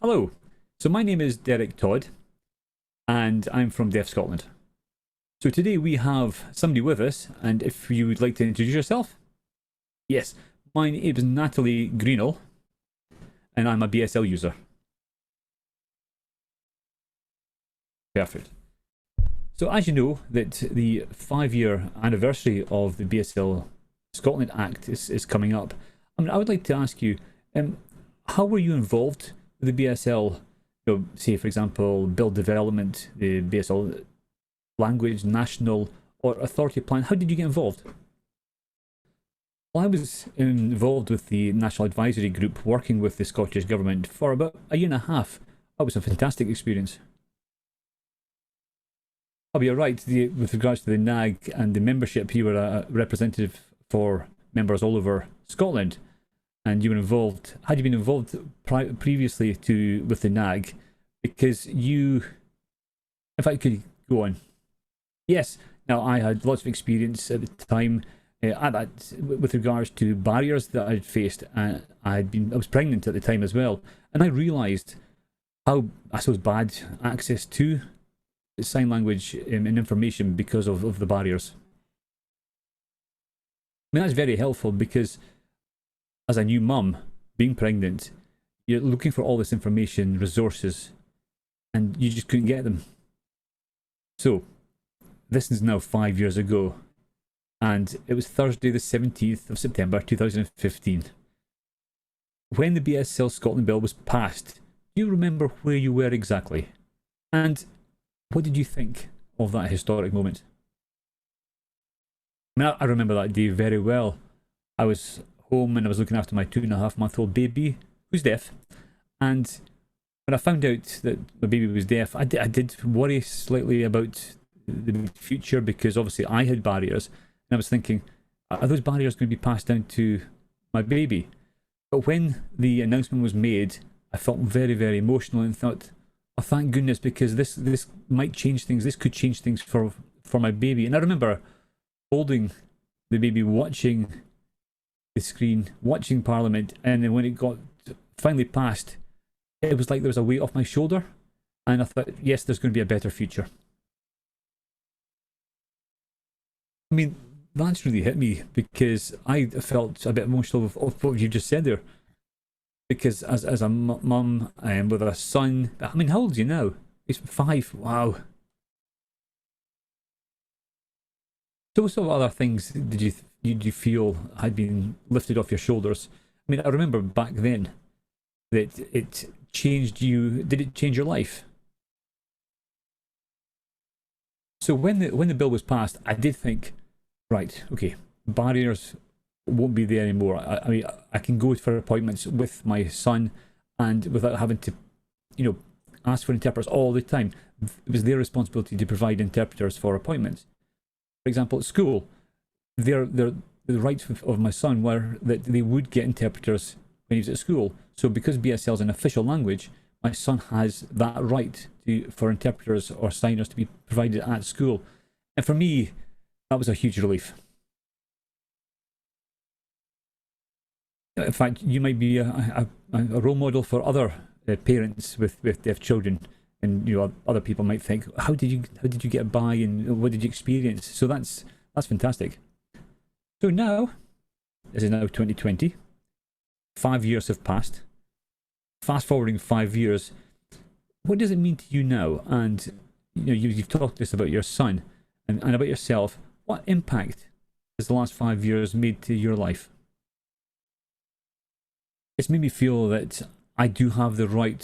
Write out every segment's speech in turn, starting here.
Hello, so my name is Derek Todd and I'm from Deaf Scotland. So today we have somebody with us, and if you would like to introduce yourself. Yes, my name is Natalie Greenall and I'm a BSL user. Perfect. So as you know, that the 5-year anniversary of the BSL Scotland Act is coming up. I would like to ask you, how were you involved with the BSL? Say for example, bill development, the BSL language, national or authority plan. How did you get involved? Well, I was involved with the National Advisory Group, working with the Scottish Government for about a year and a half. That was a fantastic experience. Oh, you're right. With regards to the NAG and the membership, you were a representative for members all over Scotland, and you were involved. Had you been involved previously with the NAG? Because you, if I could go on. Yes. Now I had lots of experience at the time with regards to barriers that I'd faced. I was pregnant at the time as well, and I realised how, I suppose, bad access to sign language and information because of the barriers. I mean, that's very helpful because as a new mum, being pregnant, you're looking for all this information, resources, and you just couldn't get them. So, this is now 5 years ago, and it was Thursday the 17th of September 2015. When the BSL Scotland Bill was passed, do you remember where you were exactly? And what did you think of that historic moment? I mean, I remember that day very well. I was home and I was looking after my 2.5-month-old baby, who's deaf. And when I found out that my baby was deaf, I did worry slightly about the future, because obviously I had barriers. And I was thinking, are those barriers going to be passed down to my baby? But when the announcement was made, I felt very, very emotional and thought, oh, thank goodness, because this might change things. This could change things for my baby. And I remember holding the baby, watching the screen, watching Parliament, and then when it got finally passed, it was like there was a weight off my shoulder, and I thought, yes, there's going to be a better future. I mean, that's really hit me, because I felt a bit emotional of what you just said there. Because as a mum with a son, I mean, how old are you now? He's 5. Wow. So what sort of other things did you feel had been lifted off your shoulders? I mean, I remember back then that it changed you. Did it change your life? So when the bill was passed, I did think, right, okay, barriers won't be there anymore. I mean, I can go for appointments with my son, and without having to, ask for interpreters all the time. It was their responsibility to provide interpreters for appointments. For example, at school, the rights of my son were that they would get interpreters when he was at school. So because BSL is an official language, my son has that right for interpreters or signers to be provided at school. And for me, that was a huge relief. In fact, you might be a role model for other parents with deaf children, and other people might think, how did you get by, and what did you experience? So that's fantastic. So now, this is now 2020. 5 years have passed. Fast forwarding 5 years, what does it mean to you now? And you've talked this about your son and about yourself. What impact has the last 5 years made to your life? It's made me feel that I do have the right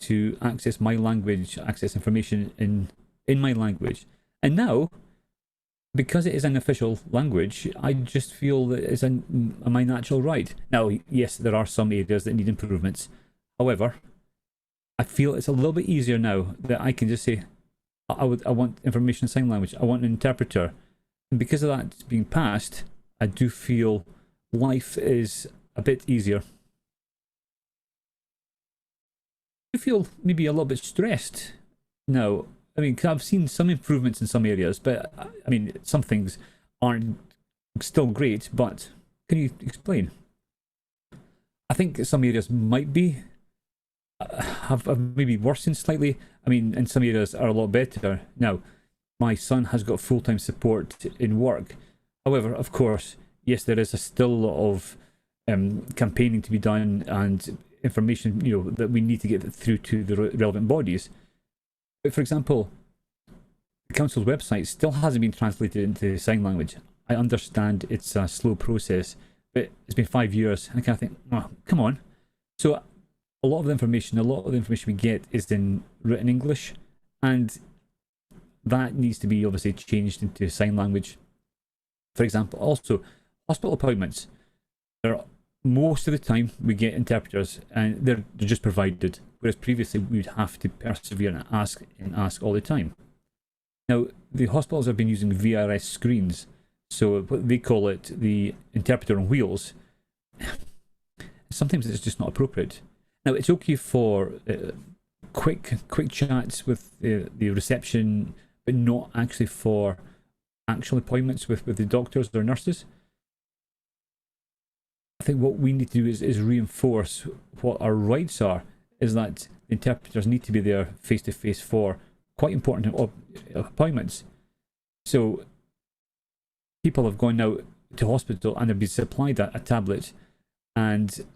to access my language, access information in my language. And now, because it is an official language, I just feel that it's my natural right. Now, yes, there are some areas that need improvements. However, I feel it's a little bit easier now that I can just say, I want information in sign language. I want an interpreter. And because of that being passed, I do feel life is a bit easier. I feel maybe a little bit stressed now. I mean, 'cause I've seen some improvements in some areas, but I mean, some things aren't still great. But can you explain? I think some areas might be have maybe worsened slightly. I mean, in some areas are a lot better. Now, my son has got full-time support in work. However, of course, yes, there is still a lot of campaigning to be done and information, that we need to get through to the relevant bodies. But for example, the council's website still hasn't been translated into sign language. I understand it's a slow process, but it's been 5 years, and I kind of think, oh, come on. So a lot of the information we get is in written English, and that needs to be obviously changed into sign language. For example, also hospital appointments. Most of the time we get interpreters, and they're just provided, whereas previously we would have to persevere and ask all the time. Now, the hospitals have been using VRS screens, so what they call it the interpreter on wheels. Sometimes it's just not appropriate. Now, it's okay for quick chats with the reception, but not actually for actual appointments with the doctors or nurses. I think what we need to do is reinforce what our rights are, is that interpreters need to be there face to face for quite important appointments. So people have gone out to hospital and they've been supplied a tablet, and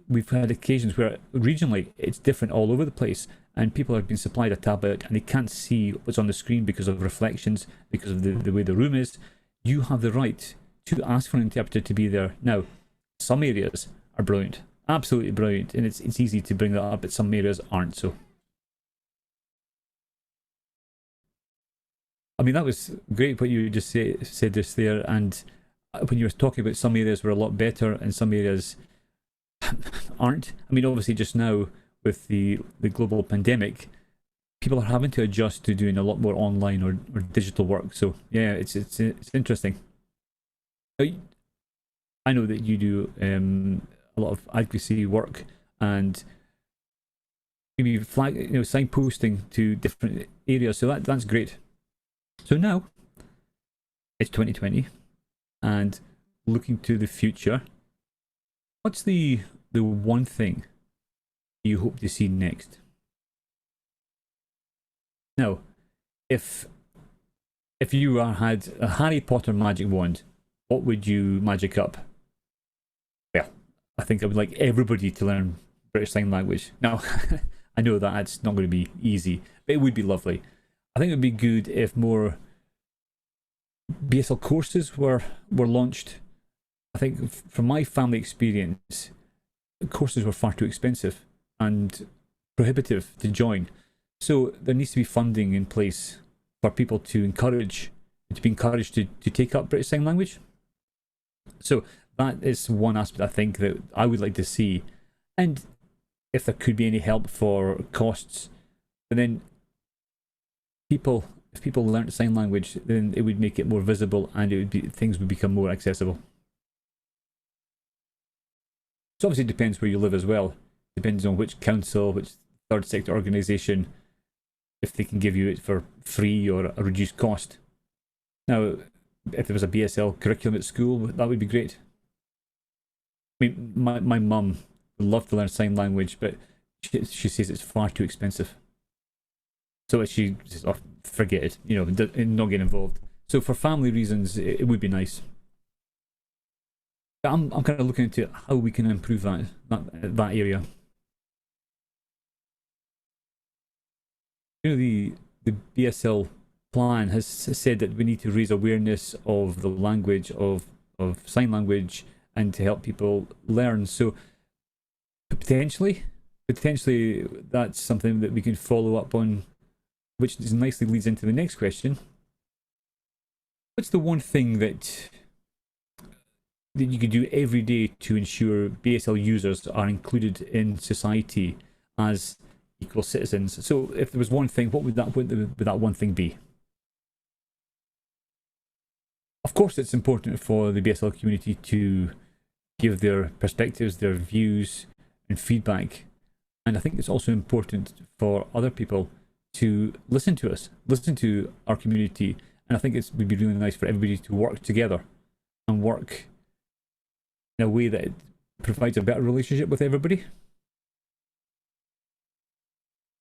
we've had occasions where regionally it's different all over the place, and people have been supplied a tablet and they can't see what's on the screen because of reflections, because of the way the room is. You have the right to ask for an interpreter to be there. Now, some areas are brilliant, absolutely brilliant, and it's easy to bring that up, but some areas aren't so. I mean, that was great what you just said just there, and when you were talking about some areas were a lot better and some areas aren't. I mean, obviously just now with the global pandemic, people are having to adjust to doing a lot more online or digital work. So yeah, it's interesting. I know that you do a lot of advocacy work and maybe signposting to different areas. So that's great. So now it's 2020, and looking to the future, what's the one thing you hope to see next? Now, if you had a Harry Potter magic wand, what would you magic up? Well, I think I would like everybody to learn British Sign Language. Now, I know that it's not going to be easy, but it would be lovely. I think it would be good if more BSL courses were launched. I think from my family experience, courses were far too expensive and prohibitive to join. So there needs to be funding in place for people to be encouraged to take up British Sign Language. So that is one aspect I think that I would like to see. And if there could be any help for costs, and then if people learnt sign language, then it would make it more visible, and things would become more accessible. So obviously it depends where you live as well. Depends on which council, which third sector organisation, if they can give you it for free or a reduced cost. Now, if there was a BSL curriculum at school, that would be great. I mean, my mum would love to learn sign language, but she says it's far too expensive. So she says, oh, forget it, not get involved. So for family reasons, it would be nice. But I'm kind of looking into how we can improve that area. The BSL plan has said that we need to raise awareness of the language of sign language and to help people learn. So potentially that's something that we can follow up on, which nicely leads into the next question. What's the one thing that you could do every day to ensure BSL users are included in society as equal citizens? So if there was one thing, what would that one thing be? Of course, it's important for the BSL community to give their perspectives, their views and feedback. And I think it's also important for other people to listen to us, listen to our community. And I think it would be really nice for everybody to work together and work in a way that it provides a better relationship with everybody.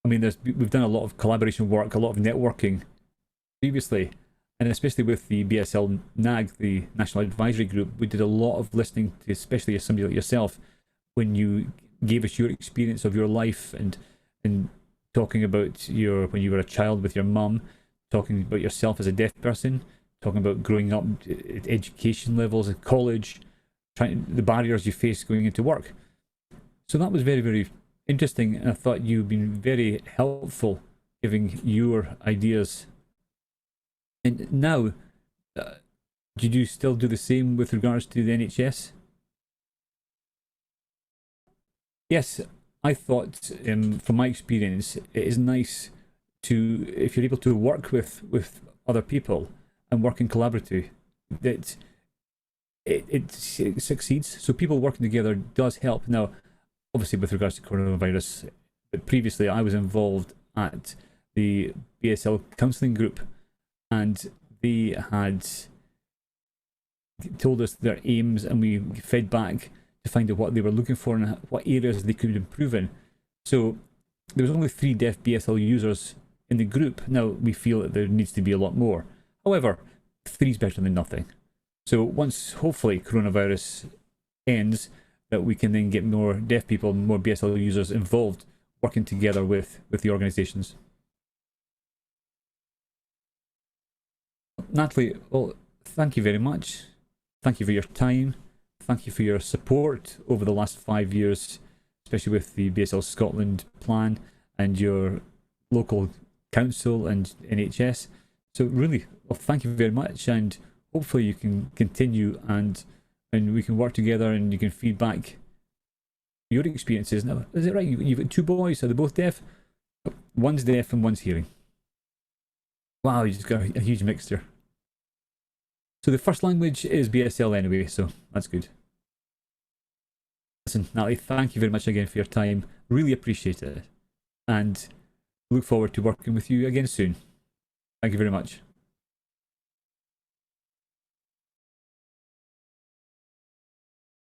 I mean, we've done a lot of collaboration work, a lot of networking previously, and especially with the BSL NAG, the National Advisory Group, we did a lot of listening to, especially as somebody like yourself, when you gave us your experience of your life and talking about when you were a child with your mum, talking about yourself as a deaf person, talking about growing up at education levels at college, the barriers you face going into work. So that was very, very interesting, and I thought you've been very helpful giving your ideas. And now, do you still do the same with regards to the NHS? Yes, I thought, from my experience, it is nice to, if you're able to work with other people and work in collaborative, that it succeeds. So people working together does help. Now, obviously with regards to coronavirus, but previously I was involved at the BSL counselling group, and they had told us their aims, and we fed back to find out what they were looking for and what areas they could improve in. So there was only 3 deaf BSL users in the group. Now we feel that there needs to be a lot more. However, 3 is better than nothing. So once hopefully coronavirus ends, that we can then get more deaf people, more BSL users involved, working together with the organisations. Natalie, well, thank you very much. Thank you for your time. Thank you for your support over the last 5 years, especially with the BSL Scotland plan and your local council and NHS. So really, well, thank you very much, and hopefully you can continue and we can work together and you can feed back your experiences. Now, is it right? You've got 2 boys, are they both deaf? One's deaf and one's hearing. Wow, you just got a huge mixture. So the first language is BSL anyway, so that's good. Listen, Natalie, thank you very much again for your time. Really appreciate it. And look forward to working with you again soon. Thank you very much.